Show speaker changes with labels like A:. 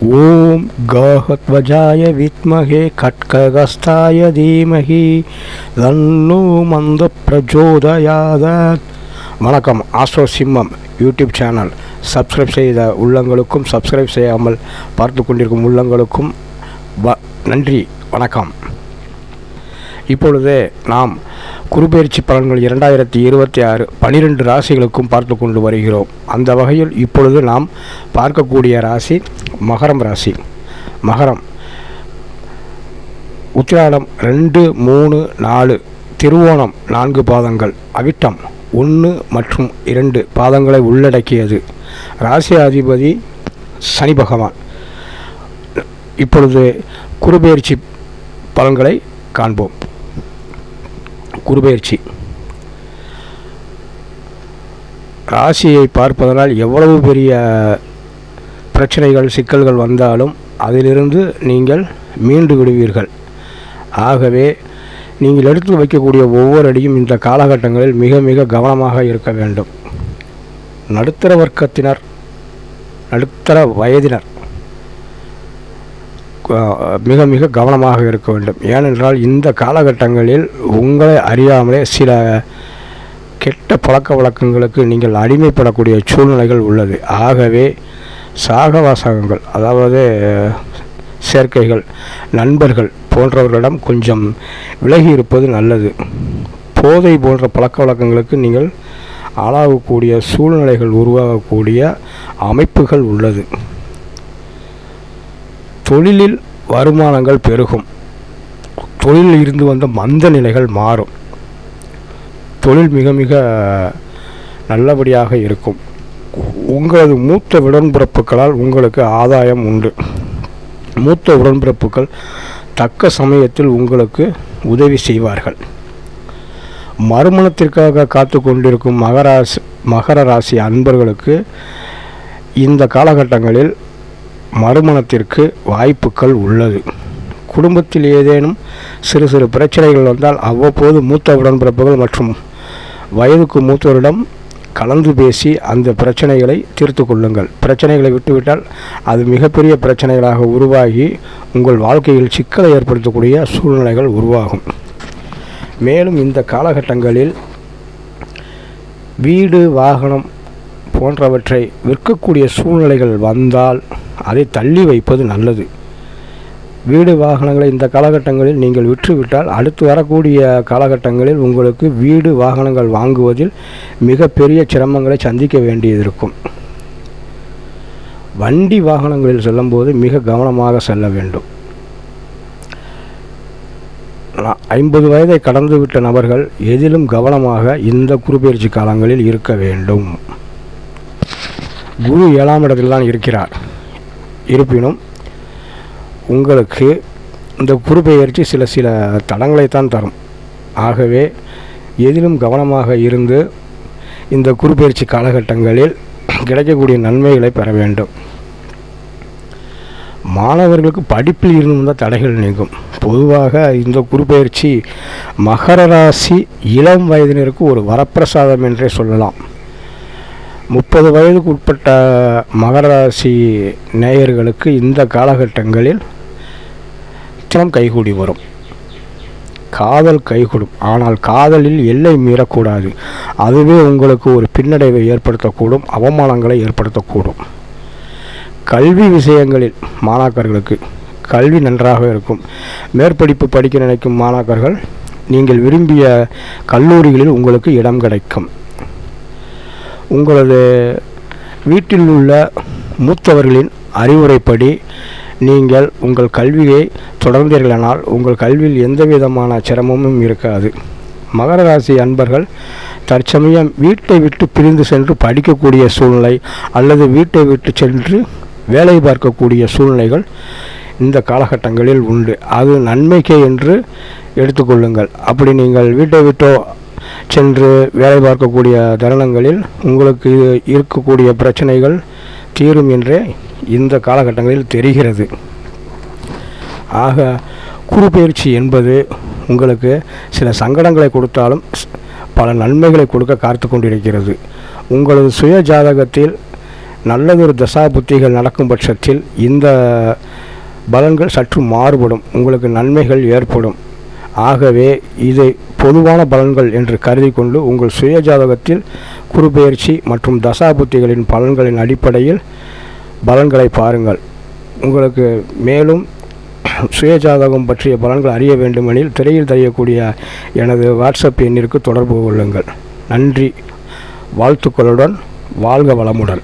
A: ஓம் காஹத்வஜாய வித்மஹே கட்ககஸ்தாய தீமஹி தன்னோ மந்த பிரச்சோதயாத். வணக்கம். ஆஸ்ட்ரோ சிம்மம் யூடியூப் சேனல் சப்ஸ்கிரைப் செய்த உள்ளங்களுக்கும் சப்ஸ்கிரைப் செய்யாமல் பார்த்து கொண்டிருக்கும் உள்ளங்களுக்கும் நன்றி, வணக்கம். இப்பொழுது நாம் குருபெயர்ச்சி பலன்கள் 2026 12 ராசிகளுக்கும் பார்த்து கொண்டு வருகிறோம். அந்த வகையில் இப்பொழுது நாம் பார்க்கக்கூடிய ராசி மகரம் ராசி. மகரம் உத்திராடம் 2, 3, 4, திருவோணம் 4 பாதங்கள், அவிட்டம் 1 மற்றும் 2 பாதங்களை உள்ளடக்கியது. ராசி அதிபதி சனி பகவான். இப்பொழுது குருபெயர்ச்சி பலன்களை காண்போம். குருபெயர்ச்சி ராசியை பார்ப்பதனால் எவ்வளவு பெரிய பிரச்சனைகள் சிக்கல்கள் வந்தாலும் அதிலிருந்து நீங்கள் மீண்டு விடுவீர்கள். ஆகவே நீங்கள் எடுத்து வைக்கக்கூடிய ஒவ்வொரு அடியும் இந்த காலகட்டங்களில் மிக மிக கவனமாக இருக்க வேண்டும். நடுத்தர வர்க்கத்தினர், நடுத்தர வயதினர் மிக மிக கவனமாக இருக்க வேண்டும். ஏனென்றால் இந்த காலகட்டங்களில் உங்களை அறியாமலே சில கெட்ட பழக்க வழக்கங்களுக்கு நீங்கள் அடிமைப்படக்கூடிய சூழ்நிலைகள் உள்ளது. ஆகவே சாகவாசகங்கள், அதாவது சேர்க்கைகள், நண்பர்கள் போன்றவர்களிடம் கொஞ்சம் விலகி இருப்பது நல்லது. போதை போன்ற பழக்க வழக்கங்களுக்கு நீங்கள் ஆளாகக்கூடிய சூழ்நிலைகள் உருவாகக்கூடிய அமைப்புகள் உள்ளது. தொழிலில் வருமானங்கள் பெருகும். தொழிலில் இருந்து வந்த மந்த நிலைகள் மாறும். தொழில் மிக மிக நல்லபடியாக இருக்கும். உங்களது மூத்த உடன்பிறப்புகளால் உங்களுக்கு ஆதாயம் உண்டு. மூத்த உடன்பிறப்புகள் தக்க சமயத்தில் உங்களுக்கு உதவி செய்வார்கள். மறுமணத்திற்காக காத்து கொண்டிருக்கும் மகர ராசி அன்பர்களுக்கு இந்த காலகட்டங்களில் மறுமணத்திற்கு வாய்ப்புகள் உள்ளது. குடும்பத்தில் ஏதேனும் சிறு சிறு பிரச்சனைகள் வந்தால் அவ்வப்போது மூத்த உடன்பிறப்புகள் மற்றும் வயதுக்கு மூத்தவரிடம் கலந்து பேசி அந்த பிரச்சனைகளை தீர்த்து கொள்ளுங்கள். பிரச்சனைகளை விட்டுவிட்டால் அது மிகப்பெரிய பிரச்சனைகளாக உருவாகி உங்கள் வாழ்க்கையில் சிக்கலை ஏற்படுத்தக்கூடிய சூழ்நிலைகள் உருவாகும். மேலும் இந்த காலகட்டங்களில் வீடு, வாகனம் போன்றவற்றை விற்கக்கூடிய சூழ்நிலைகள் வந்தால் அதை தள்ளி வைப்பது நல்லது. வீடு, வாகனங்களை இந்த காலகட்டங்களில் நீங்கள் விற்றுவிட்டால் அடுத்து வரக்கூடிய காலகட்டங்களில் உங்களுக்கு வீடு, வாகனங்கள் வாங்குவதில் மிகப்பெரிய சிரமங்களை சந்திக்க வேண்டியதிருக்கும். வண்டி வாகனங்களில் செல்லும்போது மிக கவனமாக செல்ல வேண்டும். 50 வயதை கடந்துவிட்ட நபர்கள் எதிலும் கவனமாக இந்த குருபெயர்ச்சி காலங்களில் இருக்க வேண்டும். குரு 7ஆம் இடத்தில் தான் இருக்கிறார். இருப்பினும் உங்களுக்கு இந்த குருபெயர்ச்சி சில தடங்களைத்தான் தரும். ஆகவே எதிலும் கவனமாக இருந்து இந்த குருபெயர்ச்சி காலகட்டங்களில் கிடைக்கக்கூடிய நன்மைகளை பெற வேண்டும். மாணவர்களுக்கு படிப்பில் இருந்து வந்த தடைகள் நீங்கும். பொதுவாக இந்த குருபெயர்ச்சி மகர ராசி இளம் வயதினருக்கு ஒரு வரப்பிரசாதம் என்றே சொல்லலாம். 30 வயதுக்கு உட்பட்ட மகர ராசி நேயர்களுக்கு இந்த காலகட்டங்களில் தினம் கைகூடி வரும். காதல் கைகூடும். ஆனால் காதலில் எல்லை மீறக்கூடாது. அதுவே உங்களுக்கு ஒரு பின்னடைவை ஏற்படுத்தக்கூடும், அவமானங்களை ஏற்படுத்தக்கூடும். கல்வி விஷயங்களில் மாணாக்கர்களுக்கு கல்வி நன்றாக இருக்கும். மேற்படிப்பு படிக்க நினைக்கும் மாணாக்கர்கள் நீங்கள் விரும்பிய கல்லூரிகளில் உங்களுக்கு இடம் கிடைக்கும். உங்களது வீட்டில் உள்ள மூத்தவர்களின் அறிவுரைப்படி நீங்கள் உங்கள் கல்வியை தொடர்ந்தீர்களானால் உங்கள் கல்வியில் எந்த விதமான சிரமமும் இருக்காது. மகர ராசி அன்பர்கள் தற்சமயம் வீட்டை விட்டு பிரிந்து சென்று படிக்கக்கூடிய சூழ்நிலை அல்லது வீட்டை விட்டு சென்று வேலை பார்க்கக்கூடிய சூழ்நிலைகள் இந்த காலகட்டங்களில் உண்டு. அது நன்மைக்கே என்று எடுத்துக்கொள்ளுங்கள். அப்படி நீங்கள் வீட்டை விட்டோ சென்று வேலை பார்க்கக்கூடிய தருணங்களில் உங்களுக்கு இருக்கக்கூடிய பிரச்சனைகள் தீரும் என்றே இந்த காலகட்டங்களில் தெரிகிறது. ஆக குருபெயர்ச்சி என்பது உங்களுக்கு சில சங்கடங்களை கொடுத்தாலும் பல நன்மைகளை கொடுக்க காத்து கொண்டிருக்கிறது. உங்களது சுய ஜாதகத்தில் நல்லதொரு தசா புத்திகள் நடக்கும் பட்சத்தில் இந்த பலன்கள் சற்று மாறுபடும், உங்களுக்கு நன்மைகள் ஏற்படும். ஆகவே இதை பொதுவான பலன்கள் என்று கருதி கொண்டு உங்கள் சுய ஜாதகத்தில் குருபெயர்ச்சி மற்றும் தசாபுத்திகளின் பலன்களின் அடிப்படையில் பலன்களை பாருங்கள். உங்களுக்கு மேலும் சுய ஜாதகம் பற்றிய பலன்கள் அறிய வேண்டுமெனில் திரையில் தெரியக்கூடிய எனது வாட்ஸ்அப் எண்ணிற்கு தொடர்பு கொள்ளுங்கள். நன்றி. வாழ்த்துக்களுடன் வாழ்க வளமுடன்.